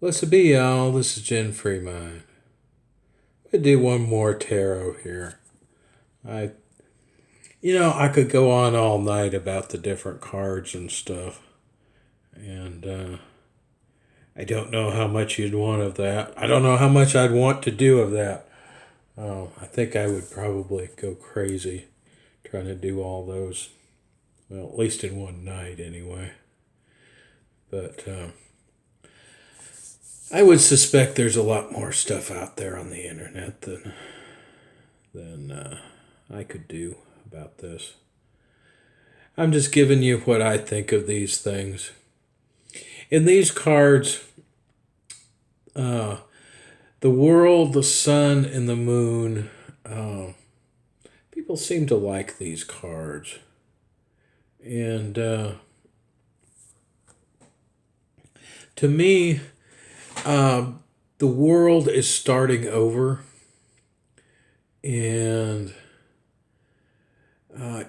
Blessed be y'all. This is Jen Freemind. I do one more tarot here. I, I could go on all night about the different cards and stuff, and I don't know how much you'd want of that. I don't know how much I'd want to do of that. I think I would probably go crazy trying to do all those. Well, at least in one night, anyway. But I would suspect there's a lot more stuff out there on the internet than I could do about this. I'm just giving you what I think of these things. In these cards, uh, the world, the sun, and the moon, people seem to like these cards. And to me, the world is starting over, and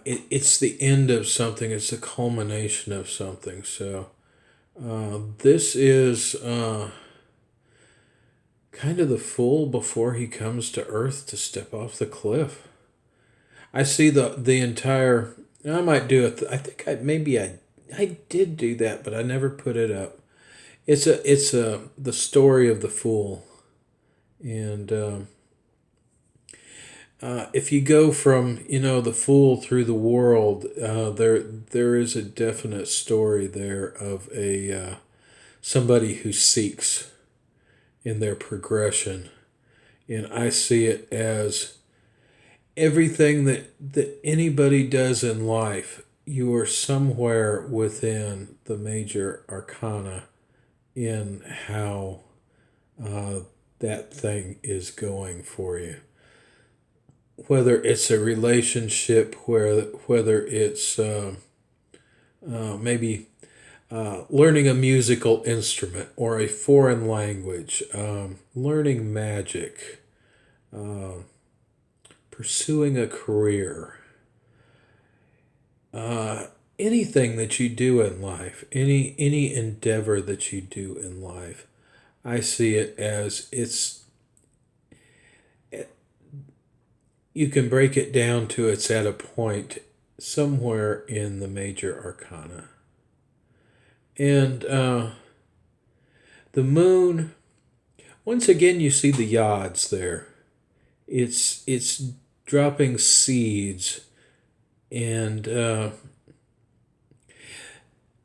it's the end of something, it's the culmination of something. So, this is kind of the fool before he comes to Earth to step off the cliff. I see the entire. I might do it. I think I did do that, but I never put it up. It's the story of the fool, and if you go from the fool through the world, there is a definite story there of a somebody who seeks in their progression, and I see it as everything that anybody does in life. You are somewhere within the major arcana in how uh, that thing is going for you. Whether it's a relationship, whether it's maybe learning a musical instrument or a foreign language, learning magic, uh, pursuing a career, uh, anything that you do in life, any endeavor that you do in life, I see it as you can break it down to it's at a point somewhere in the major arcana. And the moon, once again, you see the yods there. It's dropping seeds, and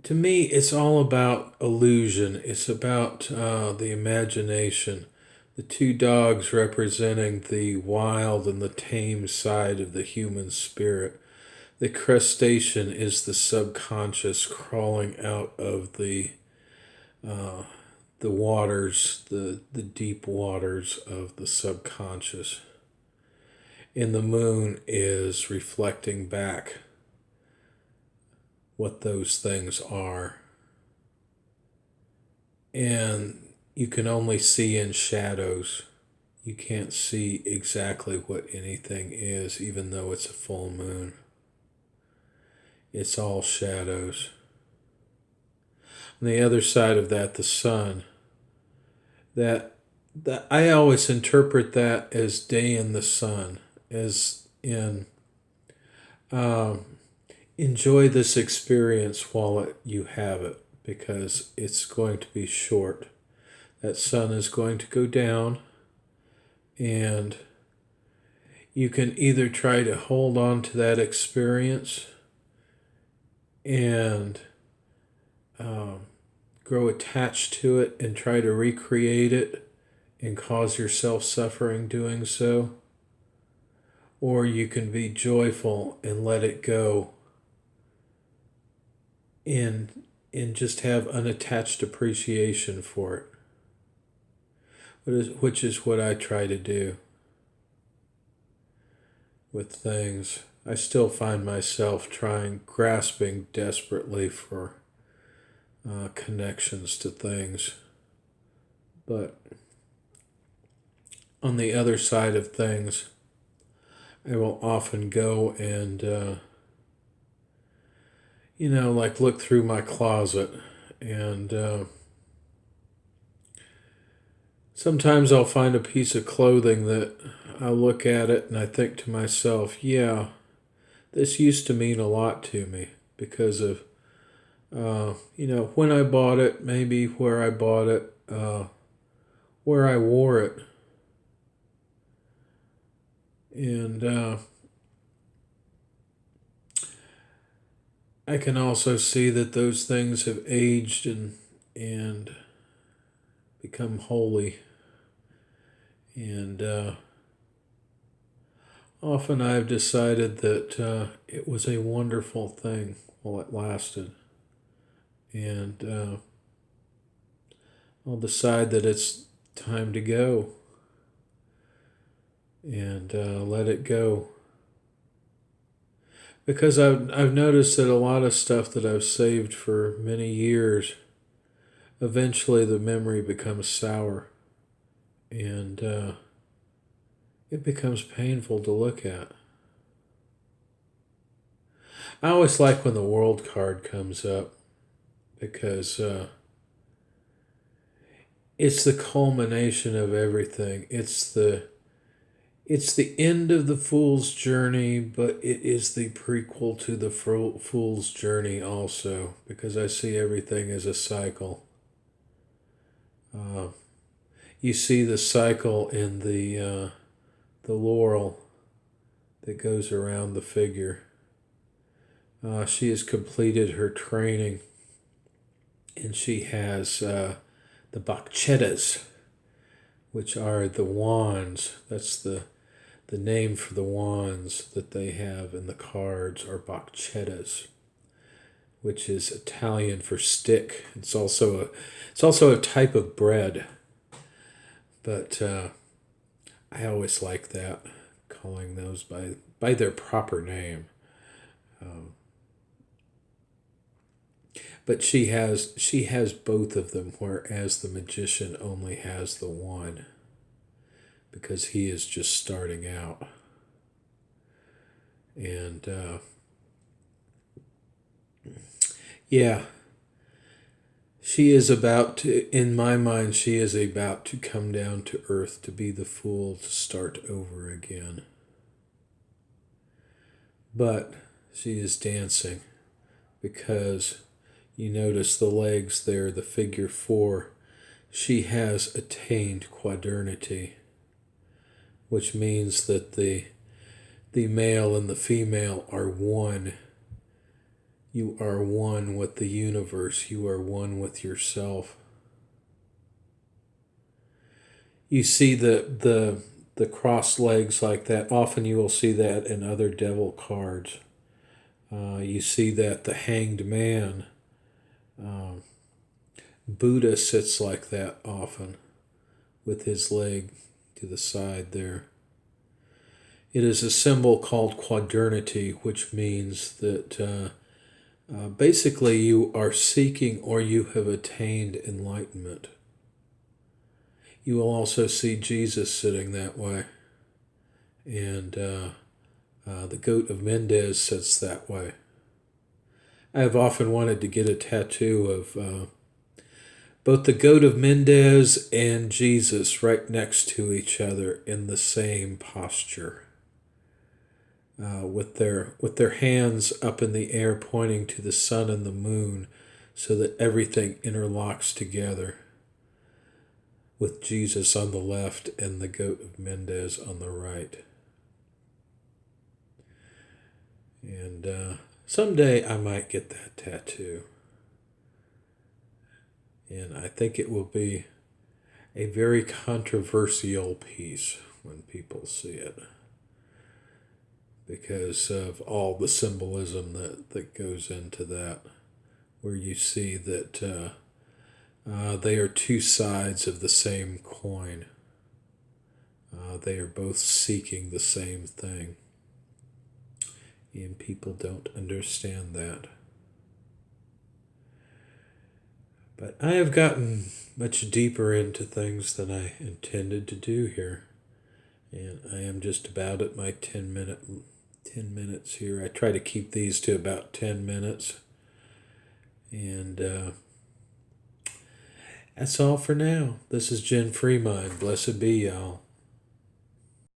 to me, it's all about illusion. It's about the imagination. The two dogs representing the wild and the tame side of the human spirit. The crustacean is the subconscious crawling out of uh, the waters, the deep waters of the subconscious. And the moon is reflecting back what those things are. And you can only see in shadows. You can't see exactly what anything is, even though it's a full moon. It's all shadows. On the other side of that, the sun. That I always interpret that as day in the sun, as in um, enjoy this experience while you have it, because it's going to be short. That sun is going to go down, and you can either try to hold on to that experience and um, grow attached to it and try to recreate it and cause yourself suffering doing so, or you can be joyful and let it go and just have unattached appreciation for it, which is what I try to do with things. I still find myself grasping desperately for connections to things. But on the other side of things, I will often go and, like look through my closet and Sometimes I'll find a piece of clothing that I look at it and I think to myself, yeah, this used to mean a lot to me because of, when I bought it, maybe where I bought it, where I wore it. And I can also see that those things have aged and become holy. And often I've decided that it was a wonderful thing while it lasted. And I'll decide that it's time to go and let it go. Because I've noticed that a lot of stuff that I've saved for many years, eventually the memory becomes sour and it becomes painful to look at. I always like when the world card comes up because it's the culmination of everything. It's the end of the fool's journey, but it is the prequel to the fool's journey also, because I see everything as a cycle. Uh, you see the cycle in the laurel that goes around the figure. She has completed her training, and she has the bakchetas, which are the wands. That's the name for the wands that they have in the cards are bakchetas, which is Italian for stick. It's also a type of bread, but I always like that, calling those by their proper name. Um, but she has both of them, whereas the magician only has the one, because he is just starting out. And yeah, she is about to, in my mind, she is about to come down to earth to be the fool, to start over again. But she is dancing because you notice the legs there, the figure 4. She has attained quadernity, which means that the male and the female are one. You are one with the universe. You are one with yourself. You see the crossed legs like that. Often you will see that in other devil cards. You see that the hanged man, Buddha sits like that often with his leg to the side there. It is a symbol called quadernity, which means that basically you are seeking or you have attained enlightenment. You will also see Jesus sitting that way. And the goat of Mendez sits that way. I have often wanted to get a tattoo of both the goat of Mendez and Jesus right next to each other in the same posture. With their hands up in the air pointing to the sun and the moon so that everything interlocks together, with Jesus on the left and the goat of Mendez on the right. And someday I might get that tattoo. And I think it will be a very controversial piece when people see it, because of all the symbolism that goes into that, where you see that they are two sides of the same coin. They are both seeking the same thing. And people don't understand that. But I have gotten much deeper into things than I intended to do here. And I am just about at my 10 minutes here. I try to keep these to about 10 minutes. And That's all for now. This is Jen Fremont. Blessed be y'all.